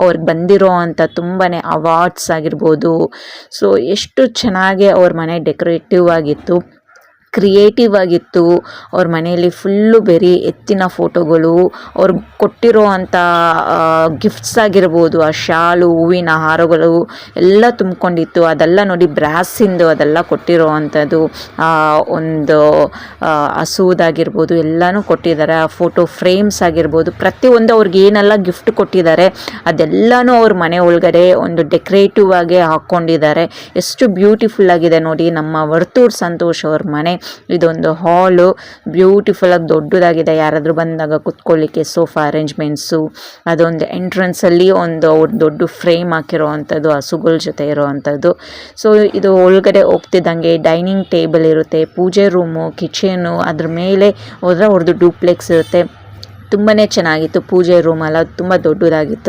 ಅವ್ರಿಗೆ ಬಂದಿರೋ ಅಂಥ ತುಂಬಾ ಅವಾರ್ಡ್ಸ್ ಆಗಿರ್ಬೋದು. ಸೊ ಎಷ್ಟು ಚೆನ್ನಾಗಿ ಅವ್ರ ಮನೆ ಡೆಕೋರೇಟಿವ್ ಆಗಿತ್ತು, ಕ್ರಿಯೇಟಿವ್ ಆಗಿತ್ತು. ಅವ್ರ ಮನೆಯಲ್ಲಿ ಫುಲ್ಲು ಬರೀ ಎತ್ತಿನ ಫೋಟೋಗಳು, ಅವ್ರಿಗೆ ಕೊಟ್ಟಿರೋ ಅಂಥ ಗಿಫ್ಟ್ಸ್ ಆಗಿರ್ಬೋದು, ಆ ಶಾಲು, ಹೂವಿನ ಹಾರಗಳು ಎಲ್ಲ ತುಂಬಿಕೊಂಡಿತ್ತು. ಅದೆಲ್ಲ ನೋಡಿ ಬ್ರಾಸಿಂದು ಅದೆಲ್ಲ ಕೊಟ್ಟಿರೋ ಅಂಥದ್ದು, ಒಂದು ಹಸುದಾಗಿರ್ಬೋದು ಎಲ್ಲನೂ ಕೊಟ್ಟಿದ್ದಾರೆ. ಆ ಫೋಟೋ ಫ್ರೇಮ್ಸ್ ಆಗಿರ್ಬೋದು, ಪ್ರತಿಯೊಂದು ಅವ್ರಿಗೆ ಏನೆಲ್ಲ ಗಿಫ್ಟ್ ಕೊಟ್ಟಿದ್ದಾರೆ ಅದೆಲ್ಲನೂ ಅವ್ರ ಮನೆ ಒಳಗಡೆ ಒಂದು ಡೆಕೋರೇಟಿವ್ ಆಗಿ ಹಾಕ್ಕೊಂಡಿದ್ದಾರೆ. ಎಷ್ಟು ಬ್ಯೂಟಿಫುಲ್ ಆಗಿದೆ ನೋಡಿ ನಮ್ಮ ವರ್ತೂರ್ ಸಂತೋಷ್ ಅವ್ರ ಮನೆ. ಇದೊಂದು ಹಾಲು ಬ್ಯೂಟಿಫುಲ್ ಆಗಿ ದೊಡ್ಡದಾಗಿದೆ, ಯಾರಾದರೂ ಬಂದಾಗ ಕುತ್ಕೊಳ್ಳಿಕ್ಕೆ ಸೋಫಾ ಅರೇಂಜ್ಮೆಂಟ್ಸು. ಅದೊಂದು ಎಂಟ್ರೆನ್ಸಲ್ಲಿ ಒಂದು ದೊಡ್ಡ ಫ್ರೇಮ್ ಹಾಕಿರೋ ಅಂಥದ್ದು ಹಸುಗಳ ಜೊತೆ ಇರೋ ಅಂಥದ್ದು. ಸೊ ಇದು ಒಳಗಡೆ ಹೋಗ್ತಿದ್ದಂಗೆ ಡೈನಿಂಗ್ ಟೇಬಲ್ ಇರುತ್ತೆ, ಪೂಜೆ ರೂಮು, ಕಿಚನು, ಅದ್ರ ಮೇಲೆ ಹೋದರೆ ಅವ್ರದ್ದು ಡೂಪ್ಲೆಕ್ಸ್ ಇರುತ್ತೆ. ತುಂಬಾ ಚೆನ್ನಾಗಿತ್ತು. ಪೂಜೆ ರೂಮ್ ಎಲ್ಲ ತುಂಬ ದೊಡ್ಡದಾಗಿತ್ತು.